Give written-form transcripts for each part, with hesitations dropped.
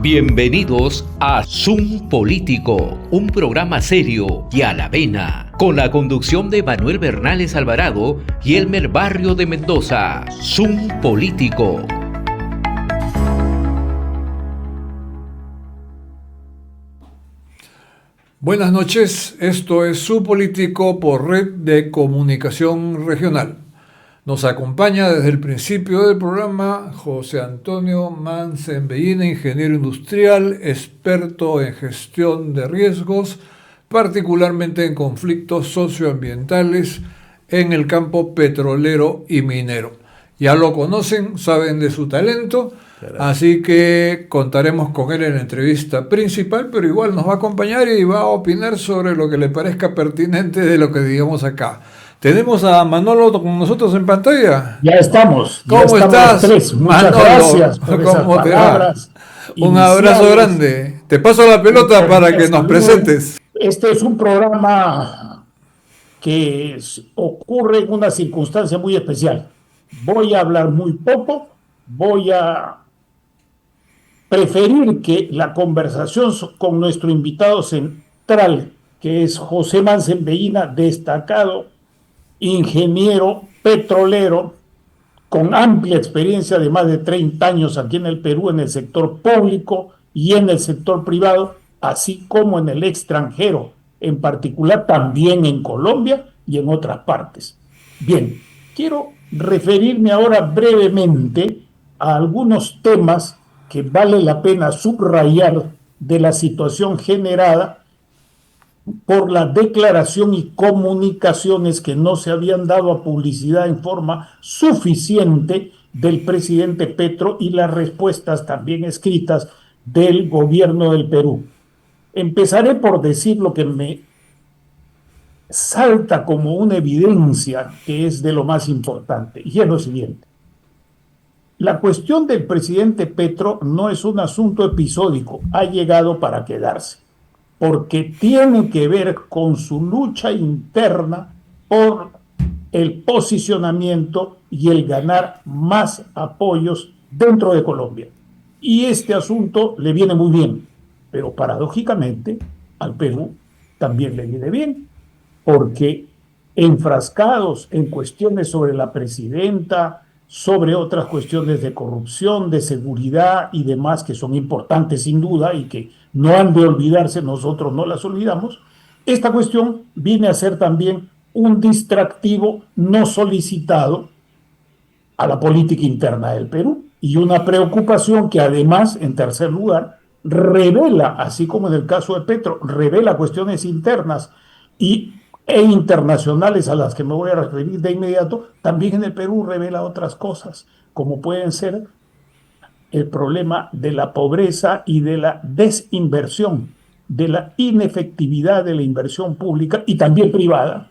Bienvenidos a Zoom Político, un programa serio y a la vena, con la conducción de Manuel Bernales Alvarado y Elmer Barrio de Mendoza. Zoom Político. Buenas noches, esto es Zoom Político por Red de Comunicación Regional. Nos acompaña desde el principio del programa José Antonio Mansembellina, ingeniero industrial, experto en gestión de riesgos, particularmente en conflictos socioambientales en el campo petrolero y minero. Ya lo conocen, saben de su talento, así que contaremos con él en la entrevista principal, pero igual nos va a acompañar y va a opinar sobre lo que le parezca pertinente de lo que digamos acá. Tenemos a Manolo con nosotros en pantalla. Ya estamos. ¿Cómo estás, Muchas Manolo? gracias por esas ¿Cómo te palabras va? Un abrazo grande. Te paso la pelota para que nos presentes. Este es un programa que ocurre en una circunstancia muy especial. Voy a hablar muy poco, voy a preferir que la conversación con nuestro invitado central, que es José Mansembellina, destacado ingeniero petrolero con amplia experiencia de más de 30 años aquí en el Perú, en el sector público y en el sector privado, así como en el extranjero, en particular también en Colombia y en otras partes. Bien, quiero referirme ahora brevemente a algunos temas que vale la pena subrayar de la situación generada por la declaración y comunicaciones que no se habían dado a publicidad en forma suficiente del presidente Petro y las respuestas también escritas del gobierno del Perú. Empezaré por decir lo que me salta como una evidencia que es de lo más importante, y es lo siguiente. La cuestión del presidente Petro no es un asunto episódico, ha llegado para quedarse, porque tiene que ver con su lucha interna por el posicionamiento y el ganar más apoyos dentro de Colombia. Y este asunto le viene muy bien, pero paradójicamente al Perú también le viene bien, porque enfrascados en cuestiones sobre la presidenta, sobre otras cuestiones de corrupción, de seguridad y demás que son importantes sin duda y que no han de olvidarse, nosotros no las olvidamos, esta cuestión viene a ser también un distractivo no solicitado a la política interna del Perú y una preocupación que además, en tercer lugar, revela, así como en el caso de Petro, revela cuestiones internas e internacionales a las que me voy a referir de inmediato, también en el Perú revela otras cosas, como pueden ser el problema de la pobreza y de la desinversión, de la inefectividad de la inversión pública y también privada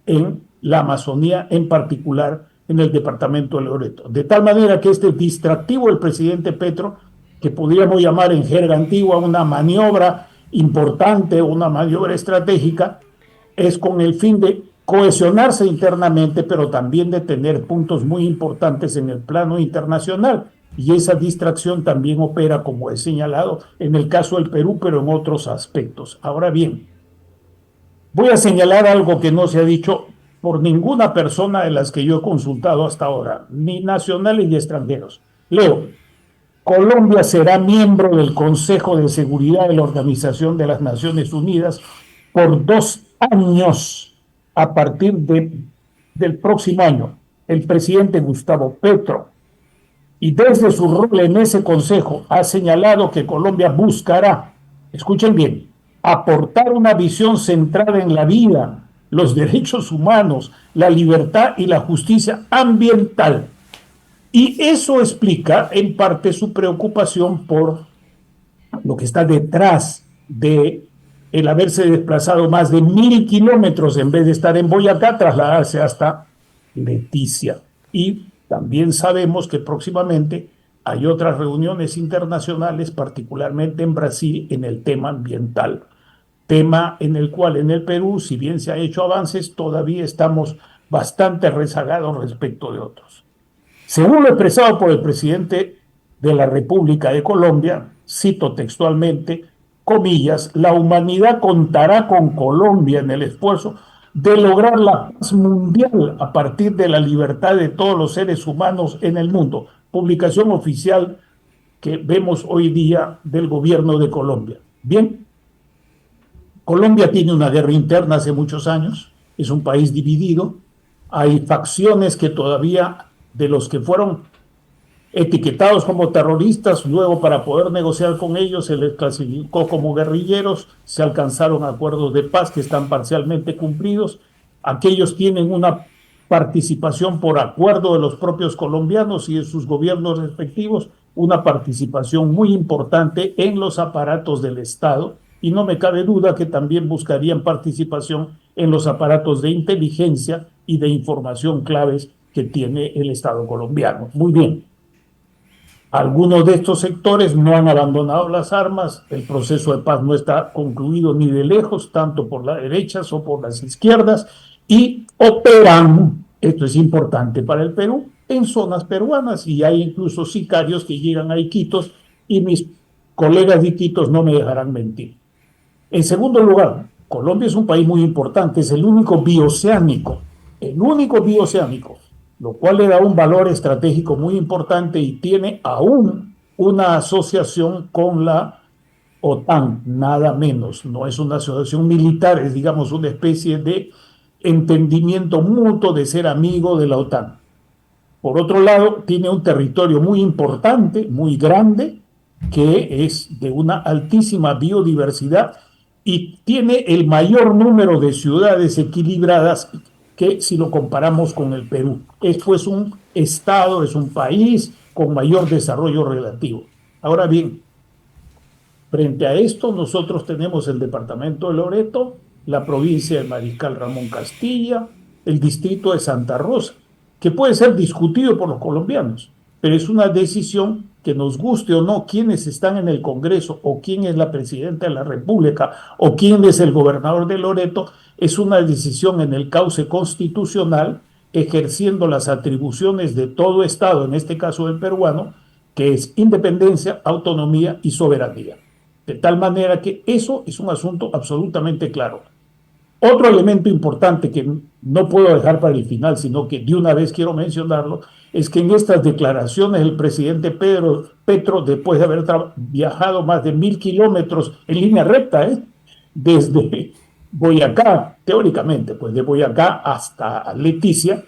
en la Amazonía, en particular en el departamento de Loreto. De tal manera que este distractivo del presidente Petro, que podríamos llamar en jerga antigua una maniobra importante, una maniobra estratégica, es con el fin de cohesionarse internamente, pero también de tener puntos muy importantes en el plano internacional. Y esa distracción también opera, como he señalado, en el caso del Perú, pero en otros aspectos. Ahora bien, voy a señalar algo que no se ha dicho por ninguna persona de las que yo he consultado hasta ahora, ni nacionales ni extranjeros. Leo: Colombia será miembro del Consejo de Seguridad de la Organización de las Naciones Unidas por 2 años a partir del próximo año. El presidente Gustavo Petro, y desde su rol en ese consejo, ha señalado que Colombia buscará, escuchen bien, aportar una visión centrada en la vida, los derechos humanos, la libertad y la justicia ambiental. Y eso explica en parte su preocupación por lo que está detrás de el haberse desplazado más de 1.000 kilómetros en vez de estar en Boyacá, trasladarse hasta Leticia. Y también sabemos que próximamente hay otras reuniones internacionales, particularmente en Brasil, en el tema ambiental. Tema en el cual en el Perú, si bien se ha hecho avances, todavía estamos bastante rezagados respecto de otros. Según lo expresado por el presidente de la República de Colombia, cito textualmente, comillas, la humanidad contará con Colombia en el esfuerzo de lograr la paz mundial a partir de la libertad de todos los seres humanos en el mundo. Publicación oficial que vemos hoy día del gobierno de Colombia. Bien, Colombia tiene una guerra interna hace muchos años, es un país dividido, hay facciones que todavía, de los que fueron etiquetados como terroristas, luego para poder negociar con ellos se les clasificó como guerrilleros, se alcanzaron acuerdos de paz que están parcialmente cumplidos, aquellos tienen una participación por acuerdo de los propios colombianos y de sus gobiernos respectivos, una participación muy importante en los aparatos del Estado, y no me cabe duda que también buscarían participación en los aparatos de inteligencia y de información claves que tiene el Estado colombiano. Muy bien. Algunos de estos sectores no han abandonado las armas, el proceso de paz no está concluido ni de lejos, tanto por las derechas o por las izquierdas, y operan, esto es importante para el Perú, en zonas peruanas, y hay incluso sicarios que llegan a Iquitos, y mis colegas de Iquitos no me dejarán mentir. En segundo lugar, Colombia es un país muy importante, es el único bioceánico, lo cual le da un valor estratégico muy importante y tiene aún una asociación con la OTAN, nada menos. No es una asociación militar, es digamos una especie de entendimiento mutuo de ser amigo de la OTAN. Por otro lado, tiene un territorio muy importante, muy grande, que es de una altísima biodiversidad y tiene el mayor número de ciudades equilibradas que si lo comparamos con el Perú. Es pues un estado, es un país con mayor desarrollo relativo. Ahora bien, frente a esto nosotros tenemos el departamento de Loreto, la provincia de Mariscal Ramón Castilla, el distrito de Santa Rosa, que puede ser discutido por los colombianos, pero es una decisión que nos guste o no quiénes están en el Congreso o quién es la presidenta de la República o quién es el gobernador de Loreto, es una decisión en el cauce constitucional ejerciendo las atribuciones de todo Estado, en este caso el peruano, que es independencia, autonomía y soberanía. De tal manera que eso es un asunto absolutamente claro. Otro elemento importante que no puedo dejar para el final, sino que de una vez quiero mencionarlo, es que en estas declaraciones el presidente Petro, después de haber viajado más de 1.000 kilómetros en línea recta, desde Boyacá, teóricamente, pues de Boyacá hasta Leticia,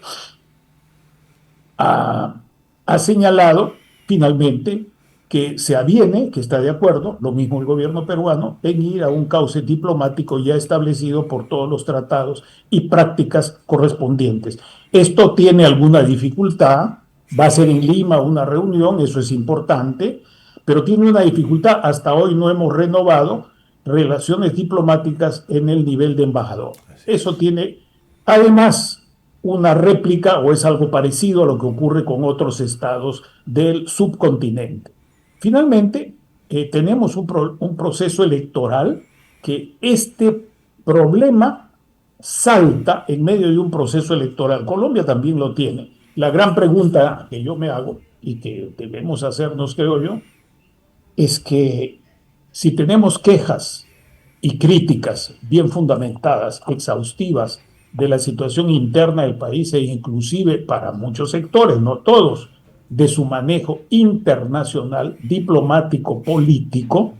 ha señalado finalmente que se aviene, que está de acuerdo, lo mismo el gobierno peruano, en ir a un cauce diplomático ya establecido por todos los tratados y prácticas correspondientes. Esto tiene alguna dificultad, va a ser en Lima una reunión, eso es importante, pero tiene una dificultad, hasta hoy no hemos renovado relaciones diplomáticas en el nivel de embajador. Eso tiene, además, una réplica o es algo parecido a lo que ocurre con otros estados del subcontinente. Finalmente, tenemos un proceso electoral que este problema salta en medio de un proceso electoral. Colombia también lo tiene. La gran pregunta que yo me hago y que debemos hacernos, creo yo, es que si tenemos quejas y críticas bien fundamentadas, exhaustivas, de la situación interna del país e inclusive para muchos sectores, no todos, de su manejo internacional, diplomático, político.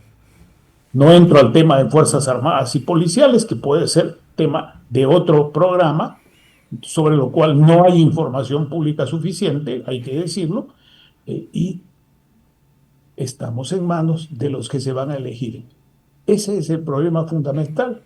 No entro al tema de Fuerzas Armadas y Policiales, que puede ser tema de otro programa, sobre lo cual no hay información pública suficiente, hay que decirlo, y estamos en manos de los que se van a elegir. Ese es el problema fundamental.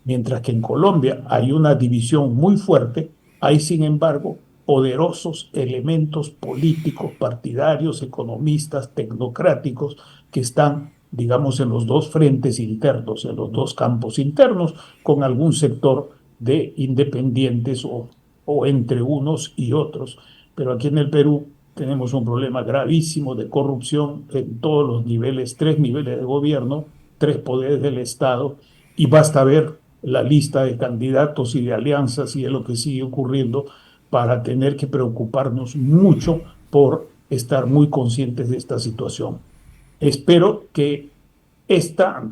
Mientras que en Colombia hay una división muy fuerte, hay sin embargo poderosos elementos políticos, partidarios, economistas, tecnocráticos, que están, digamos, en los dos frentes internos, en los dos campos internos, con algún sector de independientes o entre unos y otros. Pero aquí en el Perú tenemos un problema gravísimo de corrupción en todos los niveles, 3 niveles de gobierno, 3 poderes del Estado, y basta ver la lista de candidatos y de alianzas y de lo que sigue ocurriendo para tener que preocuparnos mucho por estar muy conscientes de esta situación. Espero que esta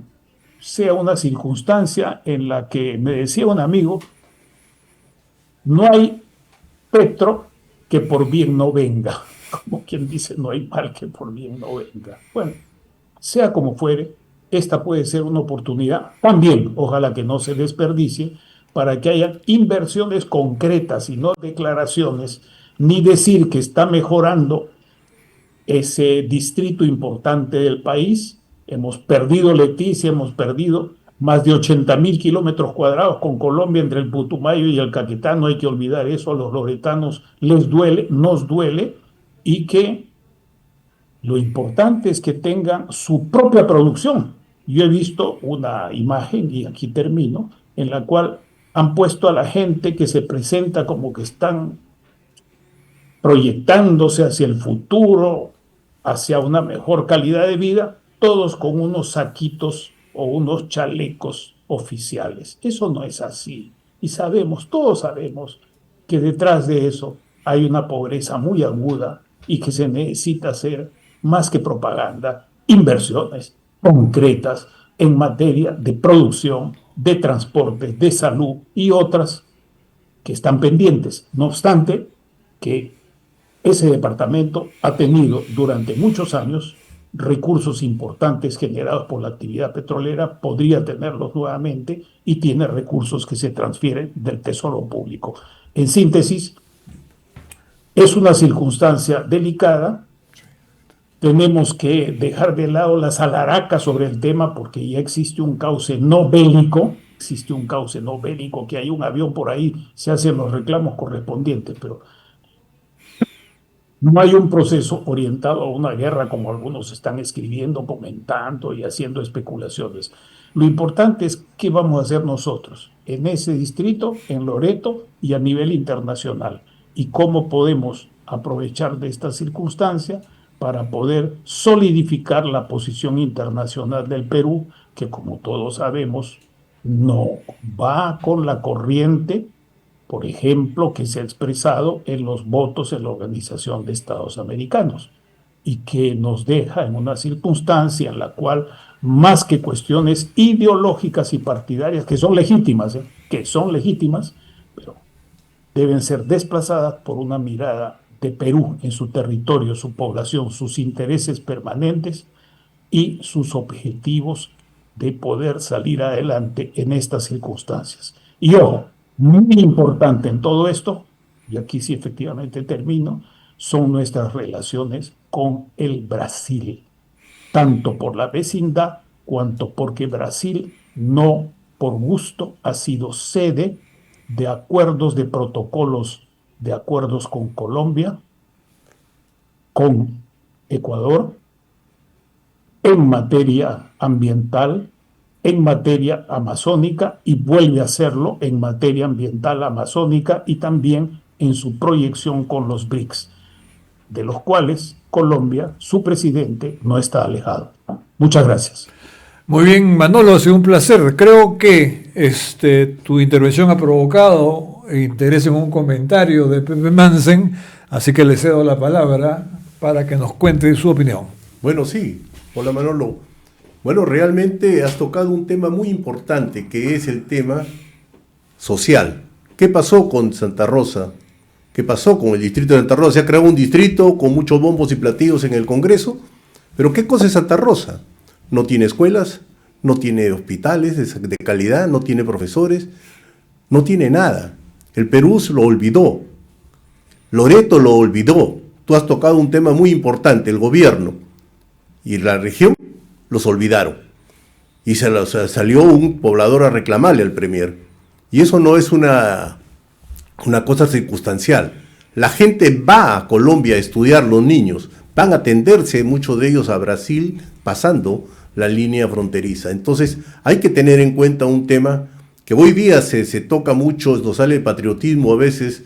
sea una circunstancia en la que, me decía un amigo, no hay Petro que por bien no venga. Como quien dice, no hay mal que por bien no venga. Bueno, sea como fuere, esta puede ser una oportunidad también, ojalá que no se desperdicie, para que haya inversiones concretas y no declaraciones, ni decir que está mejorando ese distrito importante del país. Hemos perdido Leticia, hemos perdido más de 80.000 kilómetros cuadrados con Colombia entre el Putumayo y el Caquetá. No hay que olvidar eso, a los loretanos les duele, nos duele, y que lo importante es que tengan su propia producción. Yo he visto una imagen, y aquí termino, en la cual han puesto a la gente que se presenta como que están proyectándose hacia el futuro, hacia una mejor calidad de vida, todos con unos saquitos o unos chalecos oficiales. Eso no es así. Y sabemos, todos sabemos, que detrás de eso hay una pobreza muy aguda y que se necesita hacer más que propaganda, inversiones concretas en materia de producción, de transporte, de salud y otras que están pendientes. No obstante, que ese departamento ha tenido durante muchos años recursos importantes generados por la actividad petrolera, podría tenerlos nuevamente, y tiene recursos que se transfieren del Tesoro Público. En síntesis, es una circunstancia delicada. Tenemos que dejar de lado las alaracas sobre el tema, porque ya existe un cauce no bélico, que hay un avión por ahí, se hacen los reclamos correspondientes, pero no hay un proceso orientado a una guerra como algunos están escribiendo, comentando y haciendo especulaciones. Lo importante es qué vamos a hacer nosotros en ese distrito, en Loreto y a nivel internacional, y cómo podemos aprovechar de esta circunstancia para poder solidificar la posición internacional del Perú, que como todos sabemos no va con la corriente, por ejemplo, que se ha expresado en los votos en la Organización de Estados Americanos, y que nos deja en una circunstancia en la cual, más que cuestiones ideológicas y partidarias, que son legítimas, pero deben ser desplazadas por una mirada de Perú en su territorio, su población, sus intereses permanentes y sus objetivos de poder salir adelante en estas circunstancias. Y ojo, muy importante en todo esto, y aquí sí efectivamente termino, son nuestras relaciones con el Brasil, tanto por la vecindad cuanto porque Brasil no por gusto ha sido sede de acuerdos, de protocolos, de acuerdos con Colombia, con Ecuador, en materia ambiental, en materia amazónica, y vuelve a hacerlo en materia ambiental amazónica y también en su proyección con los BRICS, de los cuales Colombia, su presidente, no está alejado. Muchas gracias. Muy bien, Manolo, ha sido un placer. Creo que tu intervención ha provocado interés en un comentario de Pepe Mansen, así que le cedo la palabra para que nos cuente su opinión. Bueno, sí. Hola, Manolo. Bueno, realmente has tocado un tema muy importante, que es el tema social. ¿Qué pasó con Santa Rosa? ¿Qué pasó con el distrito de Santa Rosa? Se ha creado un distrito con muchos bombos y platillos en el Congreso, pero ¿qué cosa es Santa Rosa? No tiene escuelas, no tiene hospitales de calidad, no tiene profesores, no tiene nada. El Perú lo olvidó. Loreto lo olvidó. Tú has tocado un tema muy importante, el gobierno y la región los olvidaron. Y salió un poblador a reclamarle al premier. Y eso no es una cosa circunstancial. La gente va a Colombia a estudiar, los niños van a atenderse, muchos de ellos a Brasil, pasando la línea fronteriza. Entonces hay que tener en cuenta un tema que hoy día se toca mucho, nos sale el patriotismo a veces,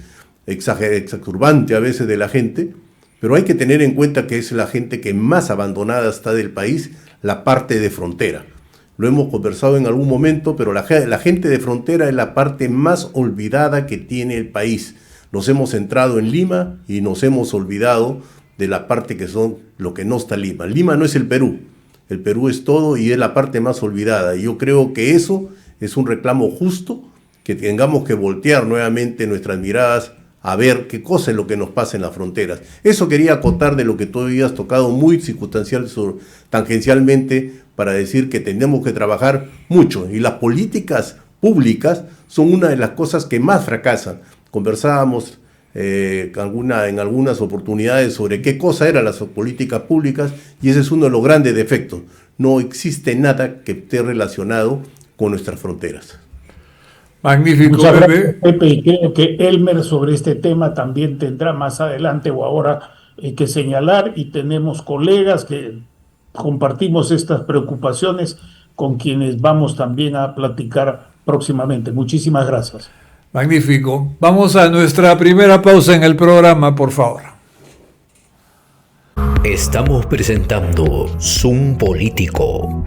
exacerbante a veces de la gente, pero hay que tener en cuenta que es la gente que más abandonada está del país, la parte de frontera. Lo hemos conversado en algún momento, pero la gente de frontera es la parte más olvidada que tiene el país. Nos hemos centrado en Lima y nos hemos olvidado de la parte que son lo que no está Lima. Lima no es el Perú es todo y es la parte más olvidada. Y yo creo que eso es un reclamo justo, que tengamos que voltear nuevamente nuestras miradas a ver qué cosa es lo que nos pasa en las fronteras. Eso quería acotar de lo que tú habías tocado muy tangencialmente, para decir que tenemos que trabajar mucho, y las políticas públicas son una de las cosas que más fracasan. Conversábamos en algunas oportunidades sobre qué cosa eran las políticas públicas, y ese es uno de los grandes defectos. No existe nada que esté relacionado con nuestras fronteras. Magnífico, Muchas Pepe. gracias, Pepe, y creo que Elmer sobre este tema también tendrá más adelante o ahora que señalar, y tenemos colegas que compartimos estas preocupaciones con quienes vamos también a platicar próximamente. Muchísimas gracias. Magnífico. Vamos a nuestra primera pausa en el programa, por favor. Estamos presentando Zoom Político.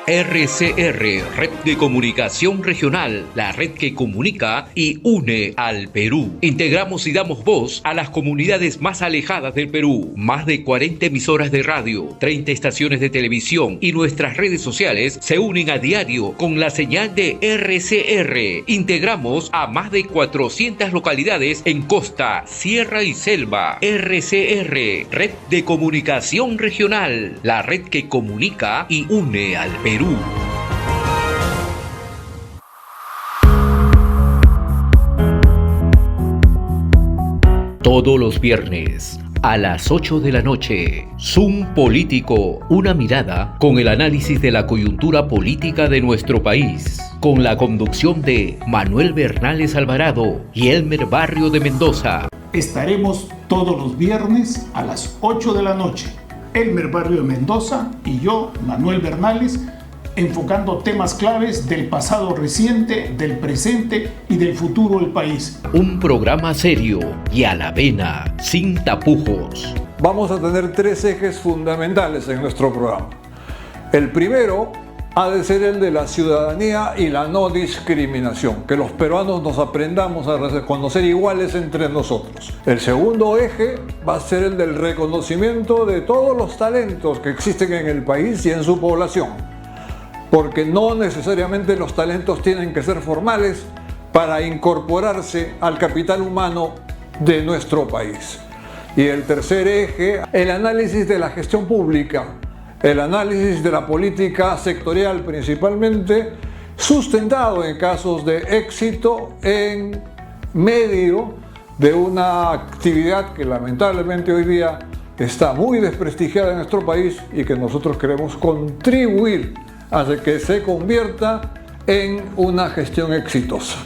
RCR, Red de Comunicación Regional, la red que comunica y une al Perú. Integramos y damos voz a las comunidades más alejadas del Perú. Más de 40 emisoras de radio, 30 estaciones de televisión y nuestras redes sociales se unen a diario con la señal de RCR. Integramos a más de 400 localidades en costa, sierra y selva. RCR, Red de Comunicación Regional, la red que comunica y une al Perú. Todos los viernes a las 8 de la noche, Zoom Político, una mirada con el análisis de la coyuntura política de nuestro país, con la conducción de Manuel Bernales Alvarado y Elmer Barrio de Mendoza. Estaremos todos los viernes a las 8 de la noche. Elmer Barrio de Mendoza y yo, Manuel Bernales, enfocando temas claves del pasado reciente, del presente y del futuro del país. Un programa serio y a la vena, sin tapujos. Vamos a tener 3 ejes fundamentales en nuestro programa. El primero ha de ser el de la ciudadanía y la no discriminación, que los peruanos nos aprendamos a reconocer iguales entre nosotros. El segundo eje va a ser el del reconocimiento de todos los talentos que existen en el país y en su población, porque no necesariamente los talentos tienen que ser formales para incorporarse al capital humano de nuestro país. Y el tercer eje, el análisis de la gestión pública, el análisis de la política sectorial principalmente, sustentado en casos de éxito en medio de una actividad que lamentablemente hoy día está muy desprestigiada en nuestro país y que nosotros queremos contribuir a que se convierta en una gestión exitosa.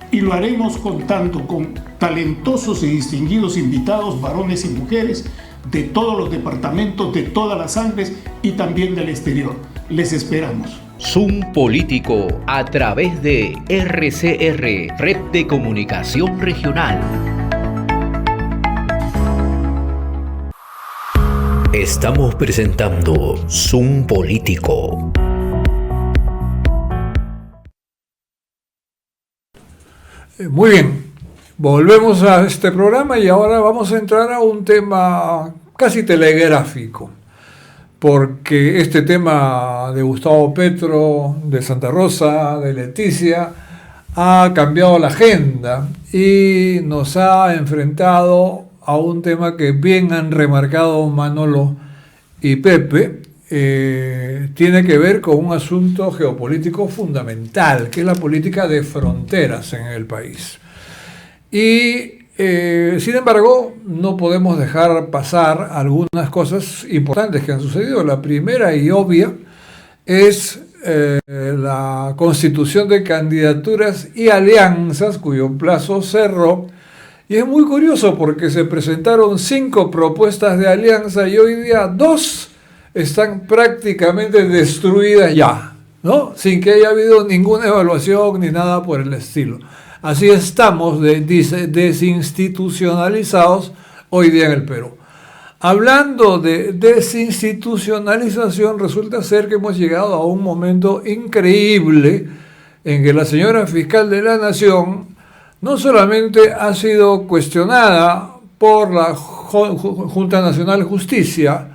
Y lo haremos contando con talentosos y distinguidos invitados, varones y mujeres, de todos los departamentos, de todas las Andes y también del exterior. Les esperamos. Zoom Político a través de RCR, Red de Comunicación Regional. Estamos presentando Zoom Político. Muy bien, volvemos a este programa y ahora vamos a entrar a un tema casi telegráfico, porque este tema de Gustavo Petro, de Santa Rosa, de Leticia, ha cambiado la agenda y nos ha enfrentado a un tema que bien han remarcado Manolo y Pepe. Tiene que ver con un asunto geopolítico fundamental, que es la política de fronteras en el país. Y sin embargo, no podemos dejar pasar algunas cosas importantes que han sucedido. La primera y obvia es la constitución de candidaturas y alianzas, cuyo plazo cerró. Y es muy curioso porque se presentaron 5 propuestas de alianza y hoy día 2 están prácticamente destruidas ya, ¿no? Sin que haya habido ninguna evaluación ni nada por el estilo. Así estamos desinstitucionalizados hoy día en el Perú. Hablando de desinstitucionalización, resulta ser que hemos llegado a un momento increíble en que la señora fiscal de la Nación no solamente ha sido cuestionada por la Junta Nacional de Justicia,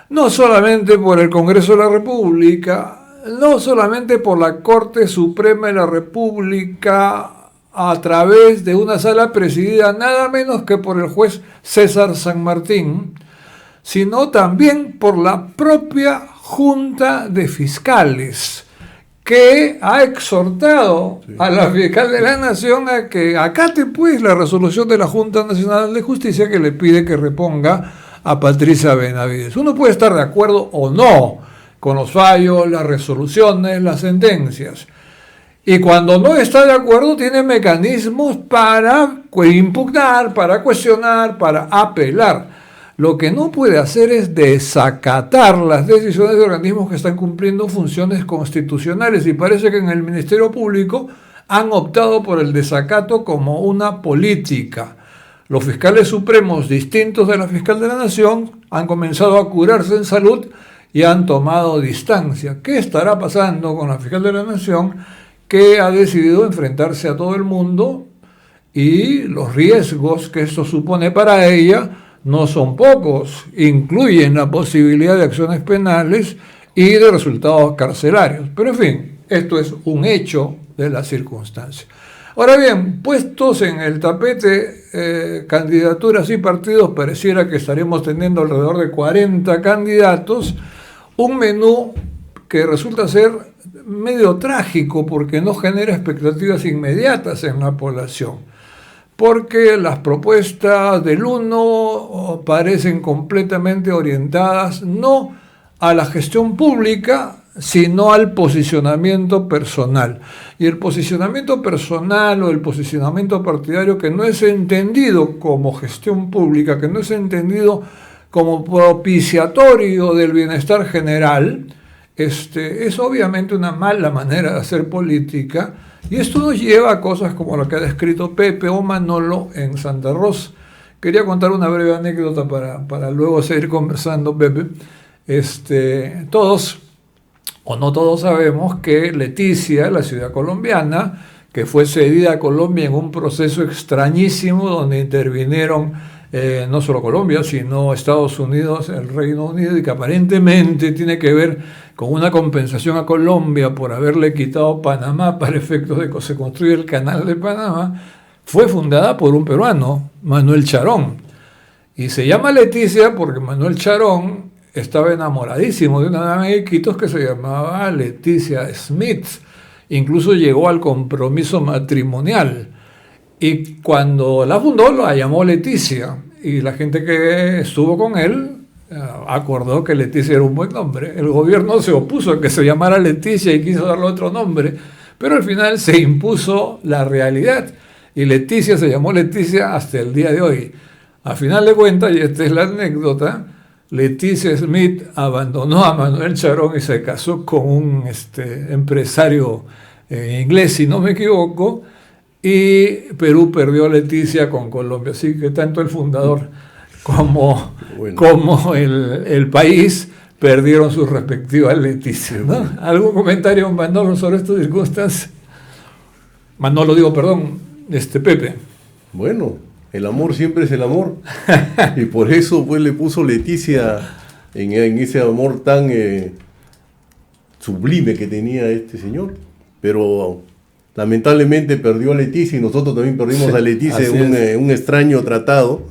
no solamente por el Congreso de la República, no solamente por la Corte Suprema de la República a través de una sala presidida nada menos que por el juez César San Martín, sino también por la propia Junta de Fiscales, que ha exhortado a la fiscal de la Nación a que acate pues la resolución de la Junta Nacional de Justicia que le pide que reponga a Patricia Benavides. Uno puede estar de acuerdo o no con los fallos, las resoluciones, las sentencias. Y cuando no está de acuerdo tiene mecanismos para impugnar, para cuestionar, para apelar. Lo que no puede hacer es desacatar las decisiones de organismos que están cumpliendo funciones constitucionales, y parece que en el Ministerio Público han optado por el desacato como una política. Los fiscales supremos distintos de la fiscal de la Nación han comenzado a curarse en salud y han tomado distancia. ¿Qué estará pasando con la fiscal de la Nación, que ha decidido enfrentarse a todo el mundo, y los riesgos que esto supone para ella no son pocos? Incluyen la posibilidad de acciones penales y de resultados carcelarios. Pero en fin, esto es un hecho de la circunstancia. Ahora bien, puestos en el tapete candidaturas y partidos, pareciera que estaremos teniendo alrededor de 40 candidatos, un menú que resulta ser medio trágico porque no genera expectativas inmediatas en la población, porque las propuestas del uno parecen completamente orientadas no a la gestión pública, sino al posicionamiento personal. Y el posicionamiento personal o el posicionamiento partidario, que no es entendido como gestión pública, que no es entendido como propiciatorio del bienestar general, es obviamente una mala manera de hacer política. Y esto nos lleva a cosas como lo que ha descrito Pepe o Manolo en Santa Rosa. Quería contar una breve anécdota para luego seguir conversando, Pepe. Todos, o no todos, sabemos que Leticia, la ciudad colombiana, que fue cedida a Colombia en un proceso extrañísimo donde intervinieron no solo Colombia, sino Estados Unidos, el Reino Unido, y que aparentemente tiene que ver con una compensación a Colombia por haberle quitado Panamá para efectos de que se construya el canal de Panamá, fue fundada por un peruano, Manuel Charón. Y se llama Leticia porque Manuel Charón estaba enamoradísimo de una dama de Iquitos que se llamaba Leticia Smith. Incluso llegó al compromiso matrimonial. Y cuando la fundó, la llamó Leticia. Y la gente que estuvo con él acordó que Leticia era un buen nombre. El gobierno se opuso a que se llamara Leticia y quiso darle otro nombre. Pero al final se impuso la realidad. Y Leticia se llamó Leticia hasta el día de hoy. A final de cuentas, y esta es la anécdota, Leticia Smith abandonó a Manuel Charón y se casó con un empresario inglés, si no me equivoco, y Perú perdió a Leticia con Colombia. Así que tanto el fundador como el país perdieron sus respectivas Leticias, ¿no? ¿Algún comentario, Manolo, sobre estas circunstancias? Pepe. Bueno, el amor siempre es el amor. Y por eso pues le puso Leticia en ese amor tan sublime que tenía este señor. Pero lamentablemente perdió a Leticia y nosotros también perdimos a Leticia en un extraño tratado,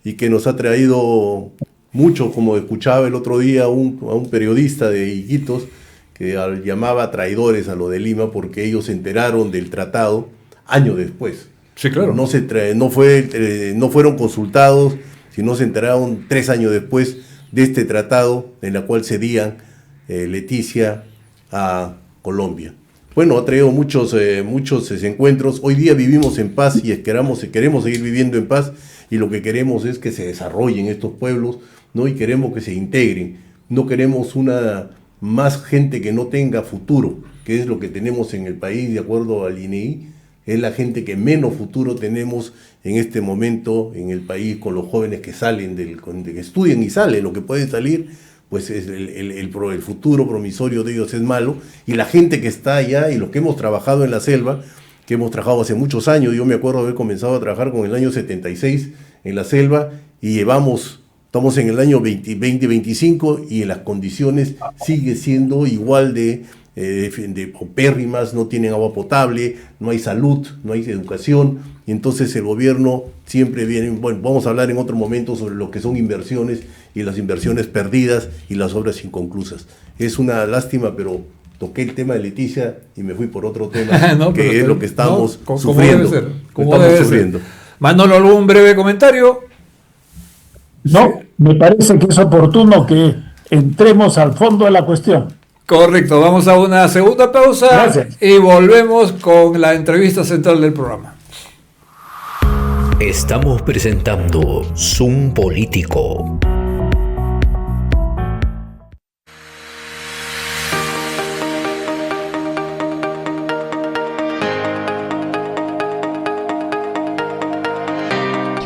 y que nos ha traído mucho, como escuchaba el otro día a un periodista de Iquitos que llamaba traidores a lo de Lima porque ellos se enteraron del tratado años después. Sí, claro. No fueron consultados, sino se enteraron 3 años después de este tratado en el cual cedían Leticia a Colombia. Bueno, ha traído muchos encuentros. Hoy día vivimos en paz y queremos seguir viviendo en paz, y lo que queremos es que se desarrollen estos pueblos, ¿no? Y queremos que se integren. No queremos más gente que no tenga futuro, que es lo que tenemos en el país de acuerdo al INEI. Es la gente que menos futuro tenemos en este momento en el país, con los jóvenes que salen, que estudian y salen. Lo que puede salir, pues es el futuro promisorio de ellos es malo. Y la gente que está allá y los que hemos trabajado en la selva, que hemos trabajado hace muchos años. Yo me acuerdo haber comenzado a trabajar con el año 76 en la selva y estamos en el año 2025 y en las condiciones sigue siendo igual de paupérrimas, no tienen agua potable, no hay salud, no hay educación, y entonces el gobierno siempre viene, bueno, vamos a hablar en otro momento sobre lo que son inversiones y las inversiones perdidas y las obras inconclusas. Es una lástima, pero toqué el tema de Leticia y me fui por otro tema, no, que es lo que estamos sufriendo. ¿Cómo debe ser? Manolo, ¿algún breve comentario? No, sí. Me parece que es oportuno que entremos al fondo de la cuestión. Correcto, vamos a una segunda pausa. Gracias. Y volvemos con la entrevista central del programa. Estamos presentando Zoom Político.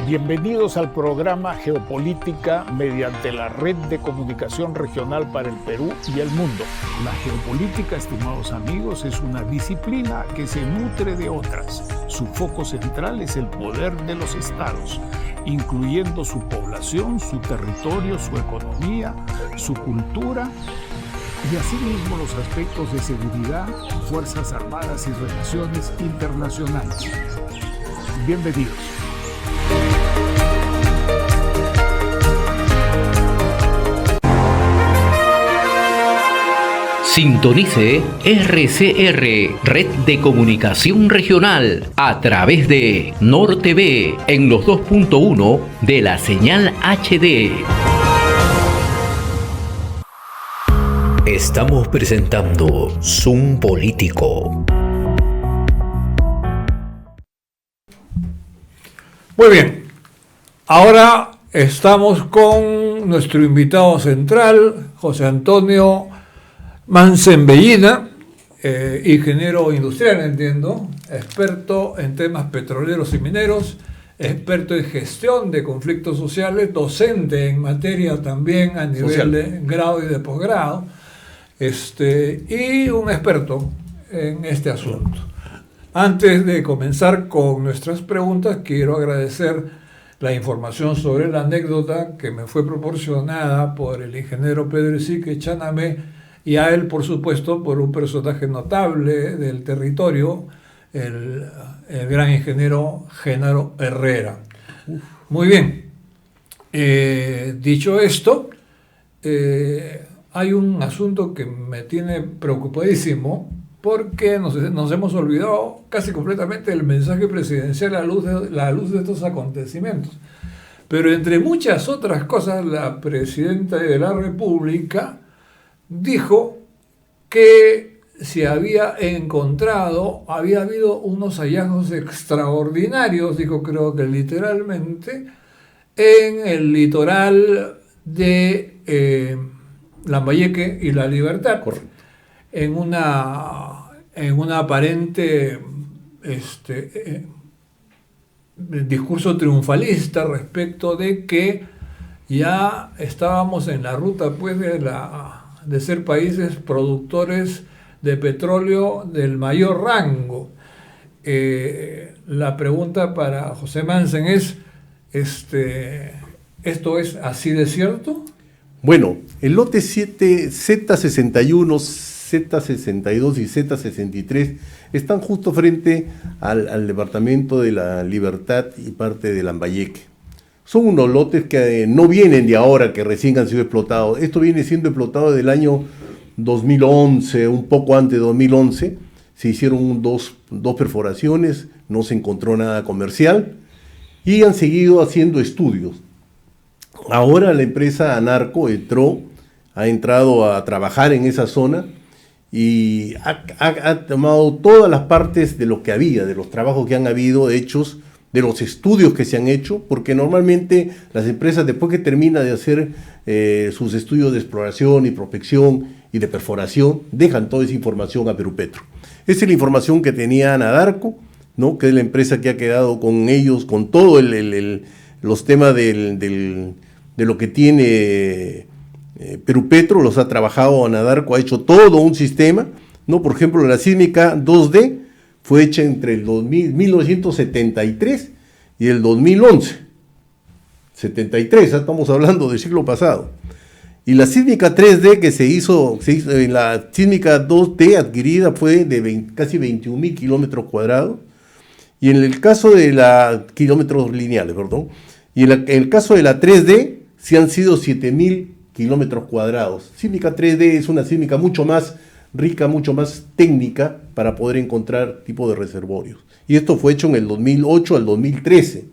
Bienvenidos al programa Geopolítica mediante la Red de Comunicación Regional para el Perú y el Mundo. La geopolítica, estimados amigos, es una disciplina que se nutre de otras. Su foco central es el poder de los estados, incluyendo su población, su territorio, su economía, su cultura y asimismo los aspectos de seguridad, fuerzas armadas y relaciones internacionales. Bienvenidos. Sintonice RCR, Red de Comunicación Regional, a través de Nor TV en los 2.1 de la señal HD. Estamos presentando Zoom Político. Muy bien, ahora estamos con nuestro invitado central, José Antonio Mancembellina, ingeniero industrial, entiendo, experto en temas petroleros y mineros, experto en gestión de conflictos sociales, docente en materia también a nivel de grado y de posgrado, y un experto en este asunto. Antes de comenzar con nuestras preguntas, quiero agradecer la información sobre la anécdota que me fue proporcionada por el ingeniero Pedro Isique Chanamé, y a él, por supuesto, por un personaje notable del territorio, el gran ingeniero Genaro Herrera. Muy bien. Dicho esto, hay un asunto que me tiene preocupadísimo, porque nos hemos olvidado casi completamente del mensaje presidencial a la luz de estos acontecimientos. Pero entre muchas otras cosas, la presidenta de la República dijo que se había habido unos hallazgos extraordinarios, dijo, creo que literalmente, en el litoral de Lambayeque y La Libertad. Correcto. En una aparente discurso triunfalista respecto de que ya estábamos en la ruta, pues, de ser países productores de petróleo del mayor rango. La pregunta para José Mansen es, ¿esto es así de cierto? Bueno, el lote 7, Z61, Z62 y Z63 están justo frente al departamento de La Libertad y parte de Lambayeque. Son unos lotes que no vienen de ahora, que recién han sido explotados. Esto viene siendo explotado desde el año 2011, un poco antes de 2011. Se hicieron dos perforaciones, no se encontró nada comercial y han seguido haciendo estudios. Ahora la empresa Anarco ha entrado a trabajar en esa zona y ha tomado todas las partes de lo que había, de los trabajos que han habido hechos, de los estudios que se han hecho, porque normalmente las empresas, después que terminan de hacer sus estudios de exploración y prospección y de perforación, dejan toda esa información a Perupetro. Esa es la información que tenía Anadarko, ¿no? Que es la empresa que ha quedado con ellos, con todo los temas de lo que tiene Perupetro, los ha trabajado Anadarko, ha hecho todo un sistema, ¿no? Por ejemplo, la sísmica 2D fue hecha entre el 1973 y el 2011. 73, ya estamos hablando del siglo pasado. Y la sísmica 3D que se hizo en la sísmica 2D adquirida fue de casi 21.000 kilómetros cuadrados. Y en el caso de kilómetros lineales, perdón. Y en el caso de la 3D, sí han sido 7.000 kilómetros cuadrados. Sísmica 3D es una sísmica mucho más rica, mucho más técnica para poder encontrar tipo de reservorios. Y esto fue hecho en el 2008 al 2013.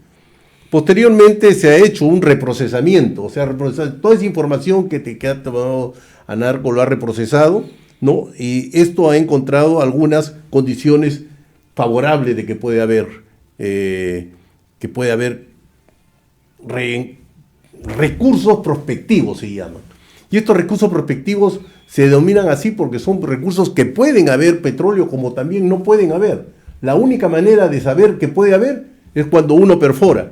Posteriormente se ha hecho un reprocesamiento, o sea, toda esa información que te queda tomado ANARCO lo ha reprocesado, ¿no? Y esto ha encontrado algunas condiciones favorables de que puede haber recursos prospectivos, se llaman. Y estos recursos prospectivos se denominan así porque son recursos que pueden haber petróleo como también no pueden haber. La única manera de saber que puede haber es cuando uno perfora.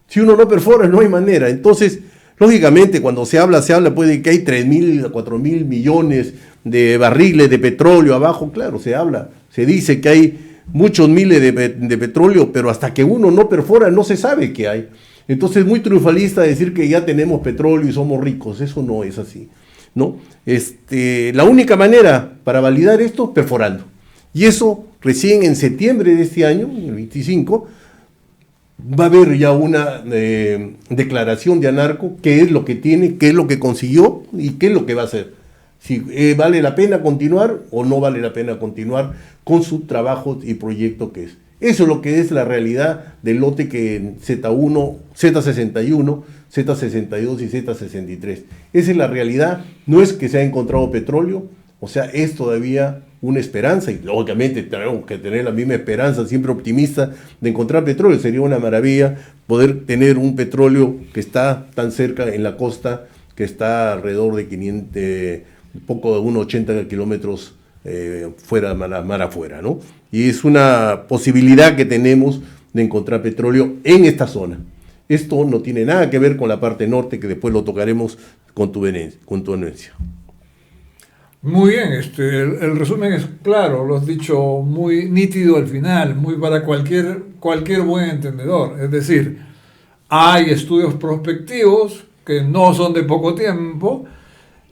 Si uno no perfora, no hay manera. Entonces, lógicamente, cuando se habla puede que hay 3.000 a 4.000 millones de barriles de petróleo abajo. Claro, se dice que hay muchos miles de petróleo, pero hasta que uno no perfora, no se sabe qué hay. Entonces, es muy triunfalista decir que ya tenemos petróleo y somos ricos. Eso no es así, ¿no? La única manera para validar esto es perforando. Y eso, recién en septiembre de este año, el 25, va a haber ya una declaración de ANARCO, qué es lo que tiene, qué es lo que consiguió y qué es lo que va a hacer. Si vale la pena continuar o no vale la pena continuar con su trabajo y proyecto que es. Eso es lo que es la realidad del lote que Z1, Z61, Z62 y Z63. Esa es la realidad. No es que se ha encontrado petróleo, o sea, es todavía una esperanza, y lógicamente tenemos que tener la misma esperanza, siempre optimista, de encontrar petróleo. Sería una maravilla poder tener un petróleo que está tan cerca en la costa, que está alrededor de 500, poco de unos 80 kilómetros fuera, mar afuera, ¿no? Y es una posibilidad que tenemos de encontrar petróleo en esta zona. Esto no tiene nada que ver con la parte norte, que después lo tocaremos con tu anuencia. Muy bien, el resumen es claro, lo has dicho muy nítido al final, muy para cualquier buen entendedor. Es decir, hay estudios prospectivos que no son de poco tiempo,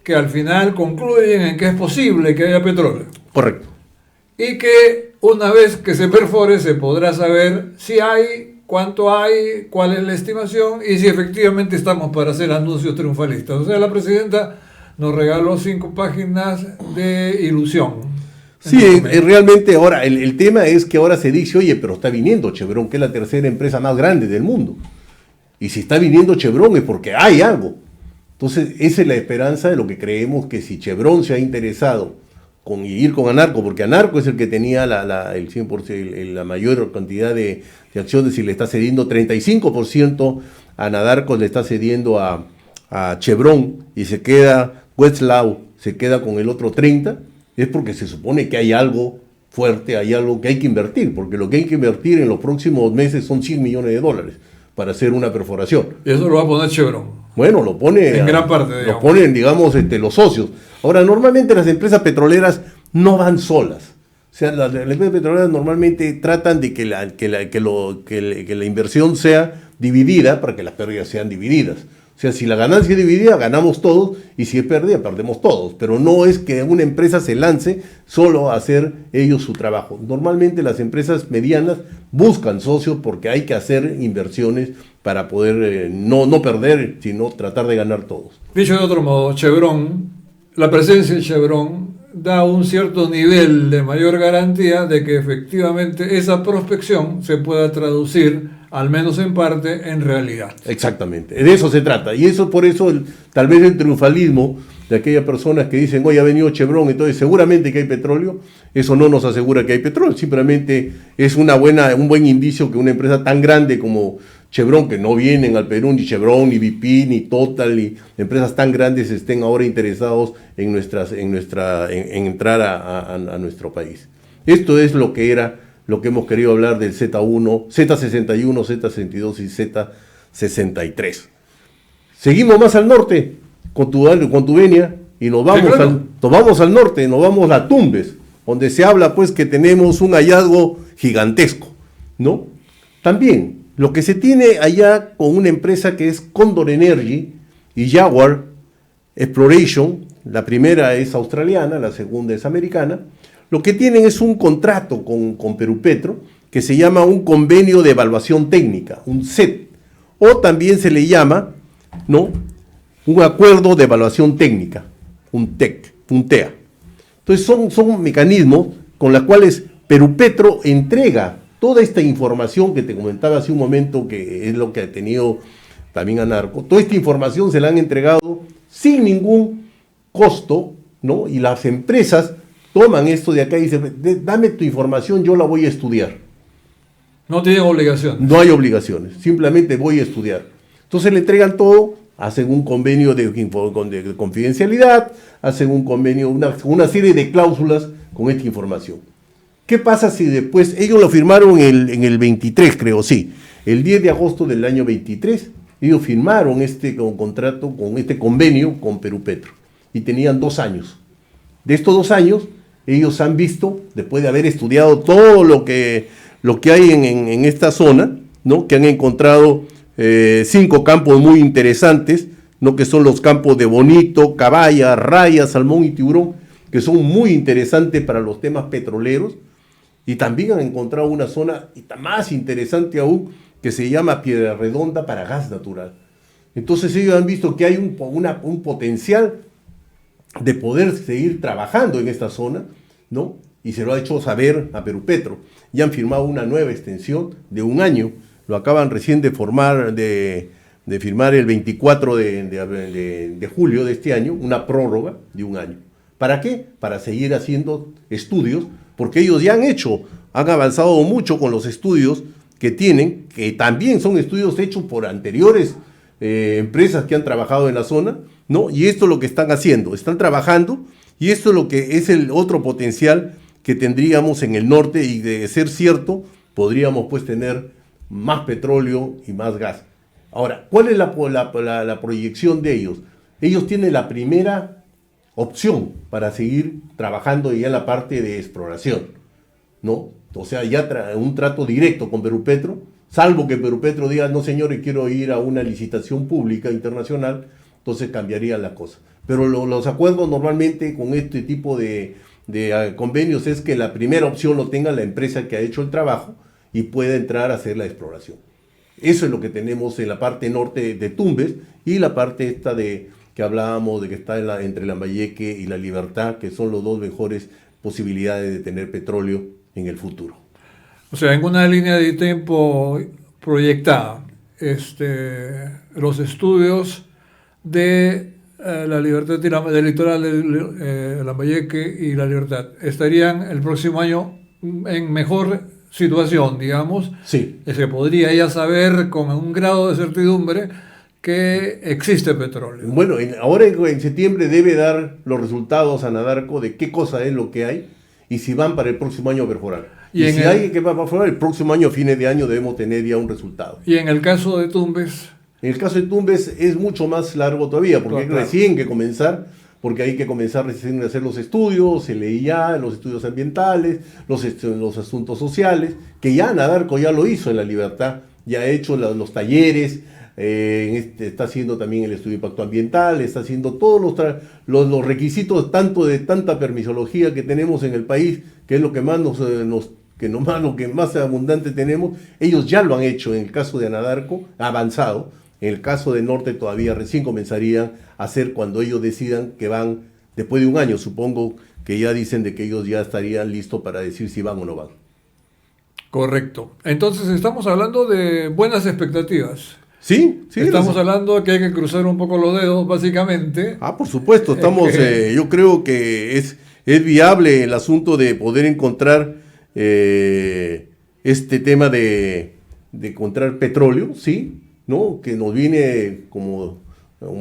que al final concluyen en que es posible que haya petróleo. Correcto. Y que una vez que se perfore se podrá saber si hay, cuánto hay, cuál es la estimación y si efectivamente estamos para hacer anuncios triunfalistas. O sea, la presidenta nos regaló 5 páginas de ilusión. Sí, realmente ahora, el tema es que ahora se dice, oye, pero está viniendo Chevron, que es la tercera empresa más grande del mundo. Y si está viniendo Chevron es porque hay algo. Entonces, esa es la esperanza de lo que creemos, que si Chevron se ha interesado con ir con ANARCO, porque ANARCO es el que tenía el 100%, la mayor cantidad de acciones, y le está cediendo 35% a ANARCO, le está cediendo a Chevron, y se queda Westlaw, se queda con el otro 30%, es porque se supone que hay algo fuerte, hay algo que hay que invertir, porque lo que hay que invertir en los próximos meses son $100 millones para hacer una perforación. Y eso lo va a poner Chevron. Bueno, lo pone en gran parte, digamos. Lo ponen, digamos, los socios. Ahora, normalmente las empresas petroleras no van solas. O sea, las empresas petroleras normalmente tratan de que la inversión sea dividida para que las pérdidas sean divididas. O sea, si la ganancia es dividida, ganamos todos, y si es pérdida, perdemos todos. Pero no es que una empresa se lance solo a hacer ellos su trabajo. Normalmente las empresas medianas buscan socios porque hay que hacer inversiones para poder no perder, sino tratar de ganar todos. Dicho de otro modo, Chevron, la presencia de Chevron da un cierto nivel de mayor garantía de que efectivamente esa prospección se pueda traducir, al menos en parte, en realidad. Exactamente, de eso se trata. Y eso, por eso, tal vez el triunfalismo de aquellas personas que dicen, oye, ha venido Chevron, entonces seguramente que hay petróleo, eso no nos asegura que hay petróleo, simplemente es un buen indicio que una empresa tan grande como Chevron, que no vienen al Perú, ni Chevron, ni BP, ni Total, ni empresas tan grandes estén ahora interesados en entrar a nuestro país. Esto es lo que hemos querido hablar del Z1, Z61, Z62 y Z63. Seguimos más al norte con tu venia y nos vamos al norte, nos vamos a Tumbes. donde se habla pues que tenemos un hallazgo gigantesco, ¿no? También, lo que se tiene allá con una empresa que es Condor Energy y Jaguar Exploration, la primera es australiana, la segunda es americana, lo que tienen es un contrato con Perupetro que se llama un convenio de evaluación técnica, un CET, o también se le llama, ¿no?, un acuerdo de evaluación técnica, un TEC, un TEA. Entonces son mecanismos con los cuales Perupetro entrega toda esta información que te comentaba hace un momento, que es lo que ha tenido también Anarco. Toda esta información se la han entregado sin ningún costo, ¿no? Y las empresas toman esto de acá y dicen, dame tu información, yo la voy a estudiar. No tienen obligación. No hay obligaciones, simplemente voy a estudiar. Entonces le entregan todo, hacen un convenio de confidencialidad, hacen un convenio, una serie de cláusulas con esta información. ¿Qué pasa si después, ellos lo firmaron en el 23, creo, sí, el 10 de agosto del año 23, ellos firmaron este contrato, con este convenio con Perupetro, y tenían 2 años. De estos 2 años, ellos han visto, después de haber estudiado todo lo que hay en esta zona, ¿no?, que han encontrado 5 campos muy interesantes, ¿no?, que son los campos de bonito, caballa, raya, salmón y tiburón, que son muy interesantes para los temas petroleros, y también han encontrado una zona más interesante aún, que se llama Piedra Redonda para gas natural. Entonces ellos han visto que hay un potencial de poder seguir trabajando en esta zona, ¿no?, y se lo ha hecho saber a Perupetro. Ya han firmado una nueva extensión de 1 año, lo acaban recién de firmar el 24 de julio de este año, una prórroga de 1 año. ¿Para qué? Para seguir haciendo estudios, porque ellos ya han avanzado mucho con los estudios que tienen, que también son estudios hechos por anteriores empresas que han trabajado en la zona, ¿no? Y esto es lo que están haciendo, están trabajando, y esto es lo que es el otro potencial que tendríamos en el norte, y de ser cierto, podríamos pues tener más petróleo y más gas. Ahora, ¿cuál es la proyección de ellos? Ellos tienen la primera opción para seguir trabajando ya en la parte de exploración, ¿no? O sea, ya un trato directo con Perupetro, salvo que Perupetro diga, no señores, quiero ir a una licitación pública internacional, entonces cambiaría la cosa. Pero los acuerdos normalmente con este tipo de convenios es que la primera opción lo tenga la empresa que ha hecho el trabajo y pueda entrar a hacer la exploración. Eso es lo que tenemos en la parte norte de Tumbes, y la parte esta que hablábamos de que está entre Lambayeque y La Libertad, que son las 2 mejores posibilidades de tener petróleo en el futuro. O sea, en una línea de tiempo proyectada, los estudios de La Libertad, del litoral de Lambayeque y La Libertad, estarían el próximo año en mejor situación, digamos. Sí. Se podría ya saber con un grado de certidumbre que existe petróleo. Bueno, ahora en septiembre debe dar los resultados a Anadarko de qué cosa es lo que hay y si van para el próximo año a perforar. Y si hay que perforar, el próximo año, fines de año, debemos tener ya un resultado. Y en el caso de Tumbes... En el caso de Tumbes es mucho más largo todavía, porque hay recién que comenzar, porque hay que comenzar recién a hacer los estudios, el EIA, los estudios ambientales, los asuntos sociales, que ya Anadarko ya lo hizo en La Libertad, ya ha hecho los talleres, está haciendo también el estudio de impacto ambiental, está haciendo todos los requisitos tanto de tanta permisología que tenemos en el país, que es lo que más lo que más abundante tenemos. Ellos ya lo han hecho en el caso de Anadarko, avanzado. En el caso de Norte todavía recién comenzarían a hacer cuando ellos decidan que van, después de 1 año, supongo que ya dicen de que ellos ya estarían listos para decir si van o no van. Correcto. Entonces estamos hablando de buenas expectativas. Sí, estamos hablando de que hay que cruzar un poco los dedos, básicamente. Por supuesto, yo creo que es viable el asunto de poder encontrar este tema de encontrar petróleo, ¿sí? ¿No? Que nos viene como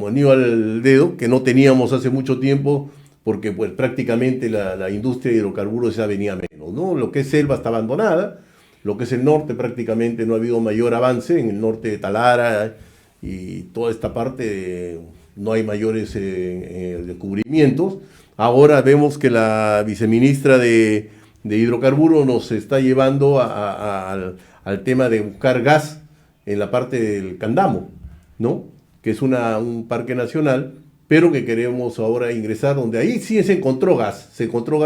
anillo al dedo, que no teníamos hace mucho tiempo, porque pues prácticamente la industria de hidrocarburos ya venía menos, ¿no? Lo que es selva está abandonada, lo que es el norte prácticamente no ha habido mayor avance, en el norte de Talara y toda esta parte no hay mayores descubrimientos. Ahora vemos que la viceministra de Hidrocarburos nos está llevando al tema de buscar gas en la parte del Candamo, ¿no? Que es un parque nacional, pero que queremos ahora ingresar, donde ahí sí se encontró gas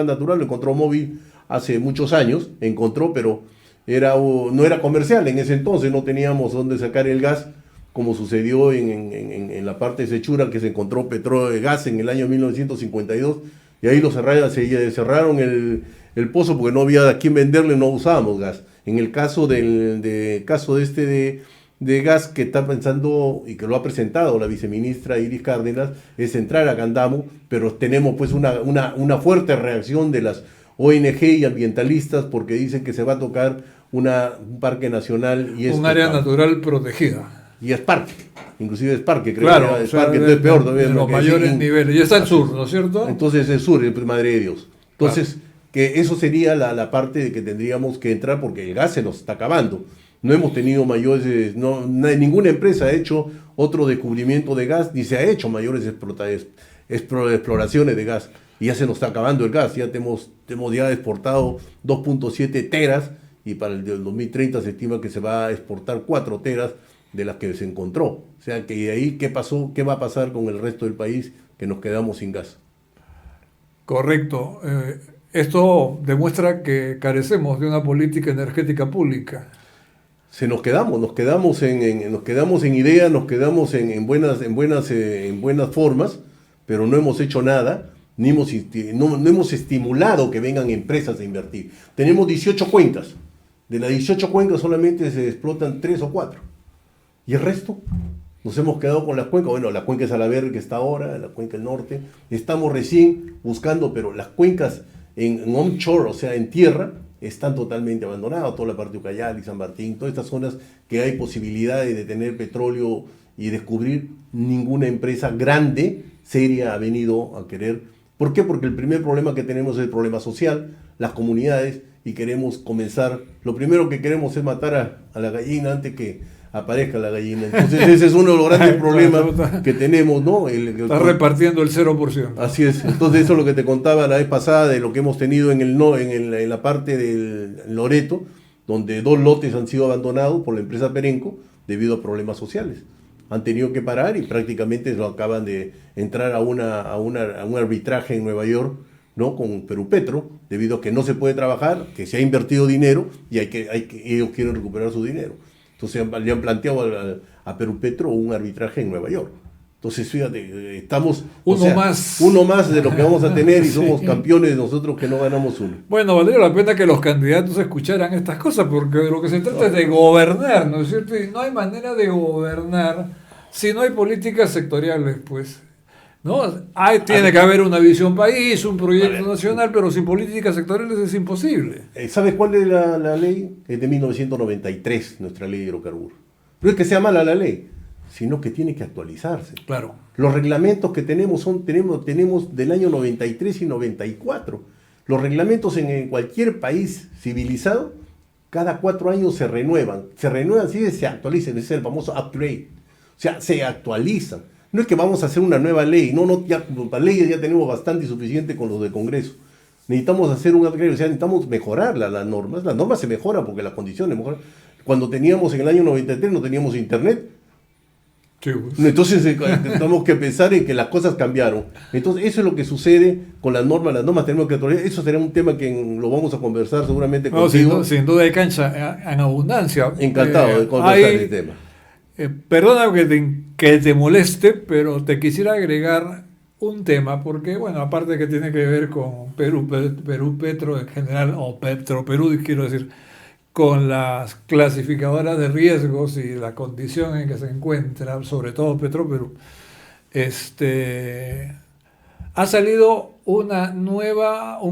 natural, lo encontró Móvil hace muchos años, pero no era comercial en ese entonces, no teníamos dónde sacar el gas, como sucedió en la parte de Sechura, que se encontró petróleo de gas en el año 1952, y ahí cerraron el pozo porque no había a quién venderle, no usábamos gas. En el caso de gas que está pensando y que lo ha presentado la viceministra Iris Cárdenas, es entrar a Candamo, pero tenemos pues una fuerte reacción de las ONG y ambientalistas porque dicen que se va a tocar un parque nacional y un área natural protegida. Y es parque, inclusive es parque, creo. Claro, que es parque, entonces peor todavía. En los mayores niveles, y está el sur, ¿no es cierto? Entonces el sur, Madre de Dios. Entonces, que eso sería la parte de que tendríamos que entrar porque el gas se nos está acabando. No hemos tenido mayores, ninguna empresa ha hecho otro descubrimiento de gas, ni se ha hecho mayores exploraciones de gas. Y ya se nos está acabando el gas, ya hemos ya exportado 2.7 teras y para el 2030 se estima que se va a exportar 4 teras de las que se encontró. O sea, que de ahí, ¿qué pasó? ¿Qué va a pasar con el resto del país que nos quedamos sin gas? Correcto. Esto demuestra que carecemos de una política energética pública. Nos quedamos en ideas, nos quedamos en buenas formas, pero no hemos hecho nada, no hemos estimulado que vengan empresas a invertir. Tenemos 18 cuencas. De las 18 cuencas solamente se explotan 3 o 4. ¿Y el resto? Nos hemos quedado con las cuencas. Bueno, la cuenca de Salaverry que está ahora, la cuenca del norte. Estamos recién buscando, pero las cuencas en onshore, o sea, en tierra, están totalmente abandonadas. Toda la parte de Ucayali, San Martín, todas estas zonas que hay posibilidades de tener petróleo y descubrir, ninguna empresa grande, seria, ha venido a querer. ¿Por qué? Porque el primer problema que tenemos es el problema social, las comunidades, y queremos comenzar. Lo primero que queremos es matar a la gallina antes que aparezca la gallina. Entonces ese es uno de los grandes problemas que tenemos, ¿no? Está repartiendo el 0%. Así es. Entonces eso es lo que te contaba la vez pasada de lo que hemos tenido en la parte del Loreto, donde 2 lotes han sido abandonados por la empresa Perenco debido a problemas sociales. Han tenido que parar y prácticamente lo acaban de entrar a un arbitraje en Nueva York, ¿no? Con Perú Petro, debido a que no se puede trabajar, que se ha invertido dinero y ellos quieren recuperar su dinero. Entonces le han planteado a Perú Petro un arbitraje en Nueva York. Entonces, fíjate, estamos uno más de lo que vamos a tener y somos campeones nosotros que no ganamos uno. Bueno, valdría la pena que los candidatos escucharan estas cosas, porque de lo que se trata es de gobernar, ¿no es cierto? Y no hay manera de gobernar si no hay políticas sectoriales, pues. ¿No? Tiene que haber una visión país, un proyecto nacional, pero sin políticas sectoriales es imposible. ¿Sabes cuál es la ley? Es de 1993, nuestra ley de hidrocarburos. No es que sea mala la ley, sino que tiene que actualizarse. Claro. Los reglamentos que tenemos tenemos del año 93 y 94. Los reglamentos en cualquier país civilizado, cada 4 años se renuevan, sí, se actualizan, ese es el famoso upgrade. O sea, se actualizan. No es que vamos a hacer una nueva ley, ya las leyes ya tenemos bastante y suficiente con los del Congreso. Necesitamos hacer un upgrade, o sea, necesitamos mejorar las normas. Las normas se mejoran porque las condiciones mejoran. Cuando teníamos en el año 93 no teníamos internet. Sí, pues. Entonces tenemos que pensar en que las cosas cambiaron. Entonces eso es lo que sucede con las normas tenemos que actualizar. Eso será un tema que lo vamos a conversar seguramente contigo. Sin duda hay cancha en abundancia. Encantado de conversar el tema. Perdona que te moleste, pero te quisiera agregar un tema, porque, bueno, aparte que tiene que ver con Perú Petro en general, o Petro Perú, quiero decir, con las clasificadoras de riesgos y la condición en que se encuentra, sobre todo Petro Perú, ha salido un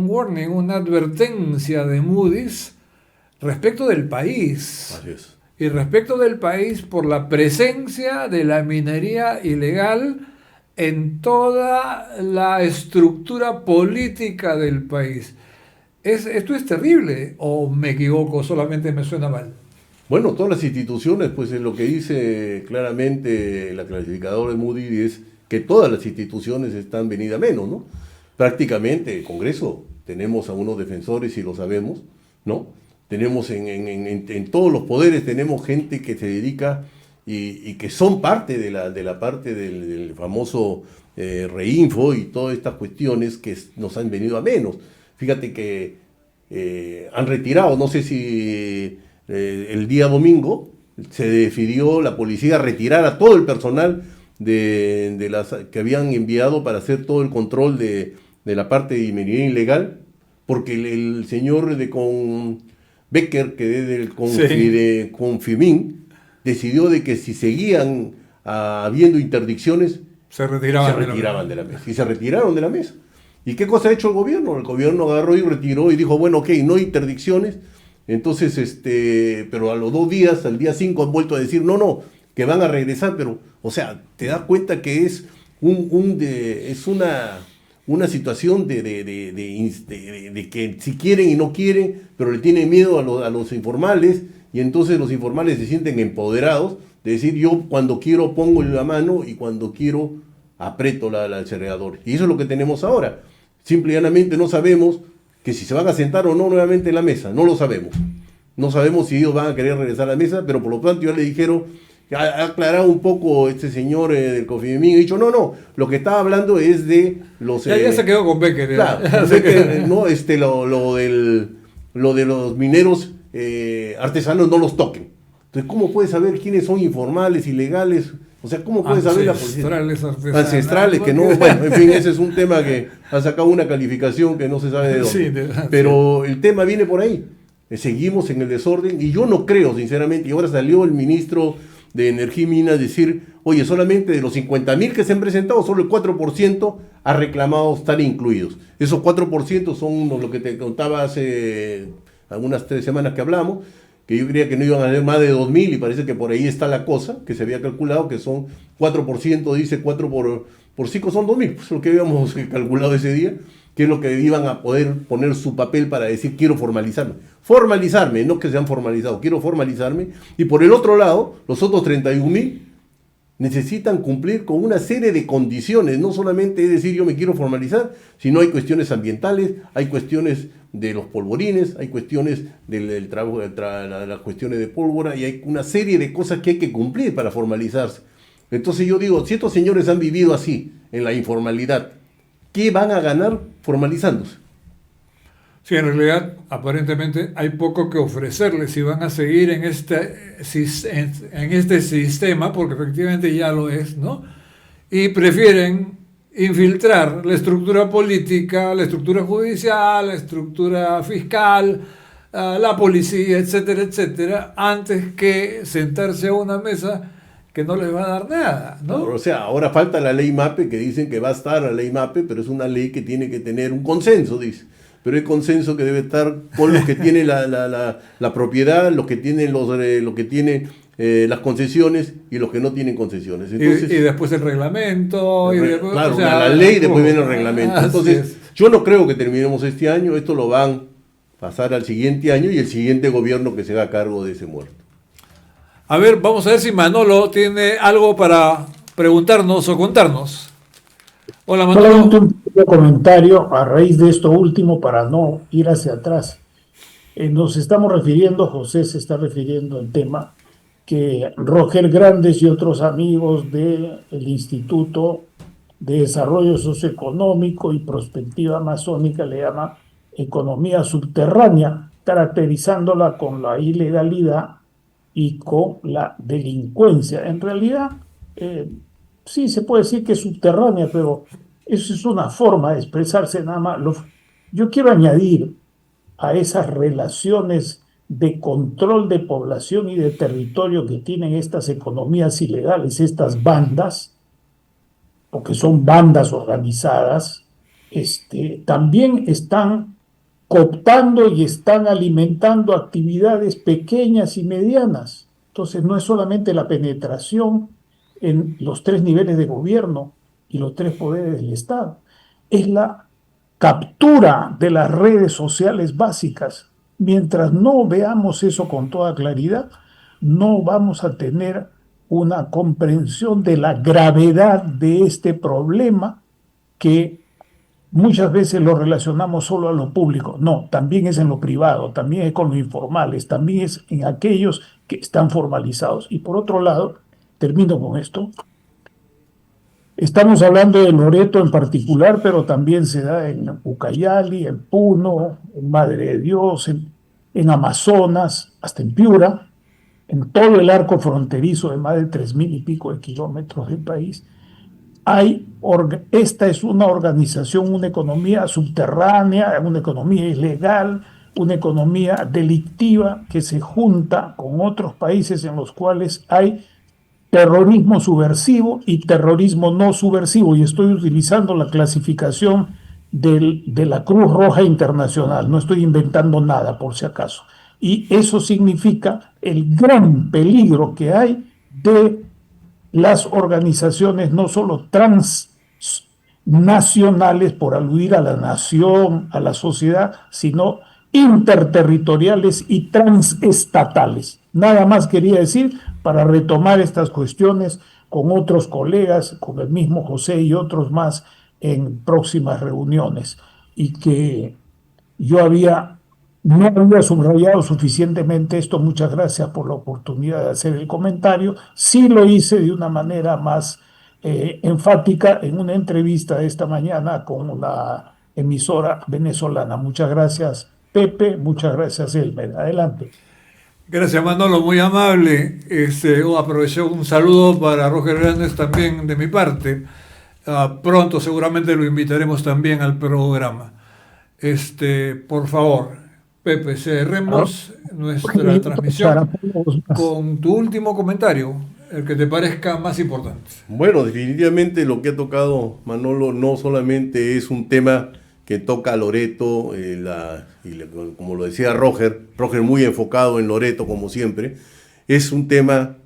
warning, una advertencia de Moody's respecto del país. Así es. Y respecto del país por la presencia de la minería ilegal en toda la estructura política del país. ¿Esto es terrible o me equivoco, solamente me suena mal? Bueno, todas las instituciones, pues es lo que dice claramente la clasificadora de Moody, es que todas las instituciones están venidas a menos, ¿no? Prácticamente el Congreso, tenemos a unos defensores y lo sabemos, ¿no? Tenemos en todos los poderes, tenemos gente que se dedica y que son parte de la parte del famoso Reinfo y todas estas cuestiones que nos han venido a menos. Fíjate que han retirado, no sé si el día domingo se decidió la policía retirar a todo el personal de las que habían enviado para hacer todo el control de la parte de minería ilegal, porque el señor Becker, que es de Confimín, decidió de que si seguían habiendo interdicciones, se retiraban de la mesa. Y se retiraron de la mesa. ¿Y qué cosa ha hecho el gobierno? El gobierno agarró y retiró y dijo, bueno, ok, no hay interdicciones. Entonces, pero a los 2 días, al día 5, han vuelto a decir, no, que van a regresar. Pero, o sea, te das cuenta que es una situación de que si quieren y no quieren, pero le tienen miedo a los informales, y entonces los informales se sienten empoderados de decir, yo cuando quiero pongo la mano y cuando quiero aprieto el acelerador. Y eso es lo que tenemos ahora. Simple y llanamente no sabemos que si se van a sentar o no nuevamente en la mesa, no lo sabemos. No sabemos si ellos van a querer regresar a la mesa, pero por lo tanto ya le dijeron, ha aclarado un poco este señor del Confimín, ha dicho, no, lo que estaba hablando es de los... ya se quedó con Becker. Claro, Becker, no, lo de los mineros artesanos no los toquen. Entonces, ¿cómo puede saber quiénes son informales, ilegales? O sea, ¿cómo puede saber la policía? Ancestrales, que no, bueno, en fin, ese es un tema que ha sacado una calificación que no se sabe de dónde. Sí, pero el tema viene por ahí. Seguimos en el desorden y yo no creo, sinceramente, y ahora salió el ministro de Energía y Minas decir, oye, solamente de los 50.000 que se han presentado, solo el 4% ha reclamado estar incluidos. Esos 4% son lo que te contaba hace algunas 3 semanas que hablamos, que yo creía que no iban a haber más de 2.000 y parece que por ahí está la cosa, que se había calculado que son 4%, dice 4 por 5 son 2.000, pues lo que habíamos calculado ese día, que es lo que iban a poder poner su papel para decir quiero formalizarme, no que se han formalizado, quiero formalizarme, y por el otro lado, los otros 31.000 necesitan cumplir con una serie de condiciones, no solamente es decir yo me quiero formalizar, sino hay cuestiones ambientales, hay cuestiones de los polvorines, hay cuestiones del trabajo, las cuestiones de pólvora, y hay una serie de cosas que hay que cumplir para formalizarse. Entonces yo digo, si estos señores han vivido así, en la informalidad, ¿qué van a ganar formalizándose? Sí, en realidad, aparentemente hay poco que ofrecerles si van a seguir en este sistema, porque efectivamente ya lo es, ¿no? Y prefieren infiltrar la estructura política, la estructura judicial, la estructura fiscal, la policía, etcétera, etcétera, antes que sentarse a una mesa que no les va a dar nada, ¿no? O sea, ahora falta la ley MAPE, que dicen que va a estar la ley MAPE, pero es una ley que tiene que tener un consenso, dice. Pero el consenso que debe estar con los que tienen la propiedad, los que tienen las concesiones y los que no tienen concesiones. Entonces, y después el reglamento. Después, claro, la ley, después viene el reglamento. Entonces, yo no creo que terminemos este año, esto lo van a pasar al siguiente año y el siguiente gobierno que se haga cargo de ese muerto. A ver, vamos a ver si Manolo tiene algo para preguntarnos o contarnos. Hola, Manolo. Solamente un pequeño comentario a raíz de esto último para no ir hacia atrás. Nos estamos refiriendo, José se está refiriendo al tema, que Roger Grandes y otros amigos del Instituto de Desarrollo Socioeconómico y Prospectiva Amazónica le llama economía subterránea, caracterizándola con la ilegalidad y con la delincuencia. En realidad, sí se puede decir que es subterránea, pero eso es una forma de expresarse nada más. Yo quiero añadir a esas relaciones de control de población y de territorio que tienen estas economías ilegales, estas bandas, porque son bandas organizadas, también están cooptando y están alimentando actividades pequeñas y medianas. Entonces no es solamente la penetración en los 3 niveles de gobierno y los 3 poderes del Estado, es la captura de las redes sociales básicas. Mientras no veamos eso con toda claridad, no vamos a tener una comprensión de la gravedad de este problema que muchas veces lo relacionamos solo a lo público. No, también es en lo privado, también es con los informales, también es en aquellos que están formalizados. Y por otro lado, termino con esto, estamos hablando de Loreto en particular, pero también se da en Ucayali, en Puno, en Madre de Dios, en Amazonas, hasta en Piura, en todo el arco fronterizo de más de 3.000 y pico de kilómetros del país. Esta es una organización, una economía subterránea, una economía ilegal, una economía delictiva que se junta con otros países en los cuales hay terrorismo subversivo y terrorismo no subversivo. Y estoy utilizando la clasificación de la Cruz Roja Internacional, no estoy inventando nada por si acaso. Y eso significa el gran peligro que hay de las organizaciones no solo transnacionales, por aludir a la nación, a la sociedad, sino interterritoriales y transestatales. Nada más quería decir para retomar estas cuestiones con otros colegas, con el mismo José y otros más en próximas reuniones, y que yo no había subrayado suficientemente esto. Muchas gracias por la oportunidad de hacer el comentario. Sí lo hice de una manera más enfática en una entrevista de esta mañana con una emisora venezolana. Muchas gracias, Pepe. Muchas gracias, Elmer. Adelante. Gracias, Manolo, muy amable. Aproveché un saludo para Roger Hernández también de mi parte. Pronto seguramente lo invitaremos también al programa. Por favor, Pepe, cerremos nuestra transmisión con tu último comentario, el que te parezca más importante. Bueno, definitivamente lo que ha tocado Manolo no solamente es un tema que toca a Loreto, como lo decía Roger muy enfocado en Loreto como siempre, es un tema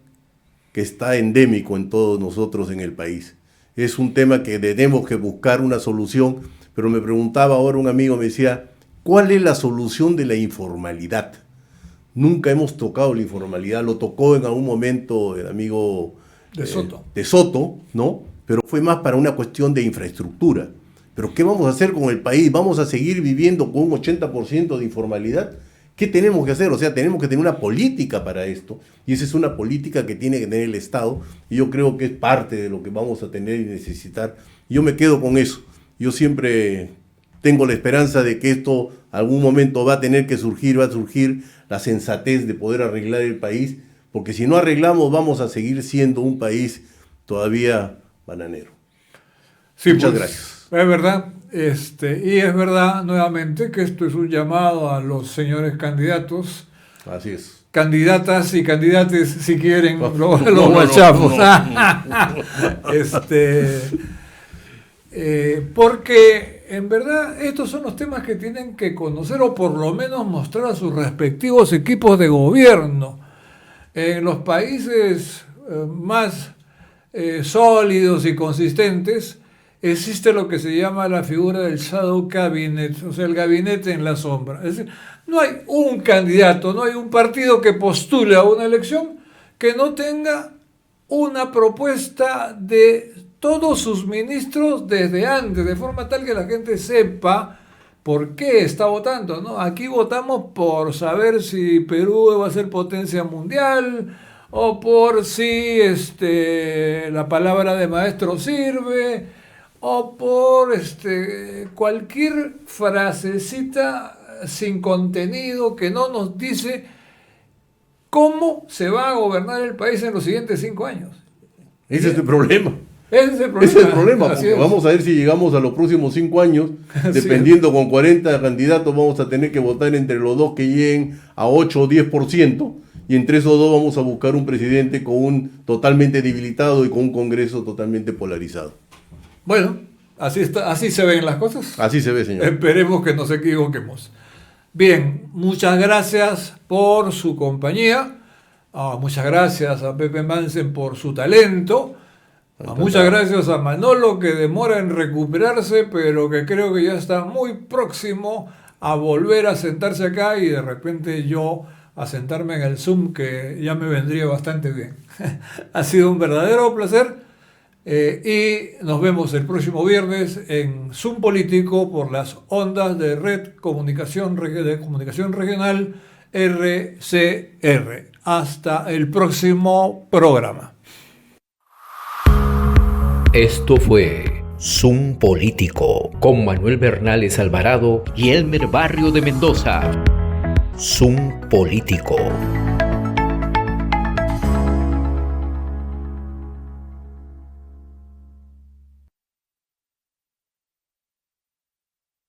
que está endémico en todos nosotros en el país. Es un tema que tenemos que buscar una solución, pero me preguntaba ahora un amigo, me decía, ¿cuál es la solución de la informalidad? Nunca hemos tocado la informalidad, lo tocó en algún momento el amigo de Soto, ¿no? Pero fue más para una cuestión de infraestructura. ¿Pero qué vamos a hacer con el país? ¿Vamos a seguir viviendo con un 80% de informalidad? ¿Qué tenemos que hacer? O sea, tenemos que tener una política para esto, y esa es una política que tiene que tener el Estado, y yo creo que es parte de lo que vamos a tener y necesitar. Yo me quedo con eso. Yo siempre tengo la esperanza de que esto algún momento va a tener que surgir, va a surgir la sensatez de poder arreglar el país, porque si no arreglamos vamos a seguir siendo un país todavía bananero. Sí, muchas pues, gracias. Es verdad, y es verdad nuevamente que esto es un llamado a los señores candidatos. Así es. Candidatas y candidates, si quieren, los guachapos. Porque en verdad estos son los temas que tienen que conocer, o por lo menos mostrar a sus respectivos equipos de gobierno. En los países más sólidos y consistentes existe lo que se llama la figura del shadow cabinet, o sea, el gabinete en la sombra. Es decir, no hay un candidato, no hay un partido que postule a una elección que no tenga una propuesta de todos sus ministros desde antes, de forma tal que la gente sepa por qué está votando, ¿no? Aquí votamos por saber si Perú va a ser potencia mundial, o por si la palabra de maestro sirve, o por cualquier frasecita sin contenido que no nos dice cómo se va a gobernar el país en los siguientes 5 años. Ese es el problema. Ese es el problema, porque vamos a ver si llegamos a los próximos 5 años, dependiendo con 40 candidatos, vamos a tener que votar entre los dos que lleguen a 8 o 10%, y entre esos dos vamos a buscar un presidente con un totalmente debilitado y con un Congreso totalmente polarizado. Bueno, así se ven las cosas. Así se ve, señor. Esperemos que nos equivoquemos. Bien, muchas gracias por su compañía. Muchas gracias a Pepe Mansen por su talento. Muchas gracias a Manolo, que demora en recuperarse, pero que creo que ya está muy próximo a volver a sentarse acá, y de repente yo a sentarme en el Zoom, que ya me vendría bastante bien. Ha sido un verdadero placer y nos vemos el próximo viernes en Zoom Político por las ondas de Red de Comunicación Regional RCR. Hasta el próximo programa. Esto fue Zoom Político con Manuel Bernales Alvarado y Elmer Barrio de Mendoza. Zoom Político.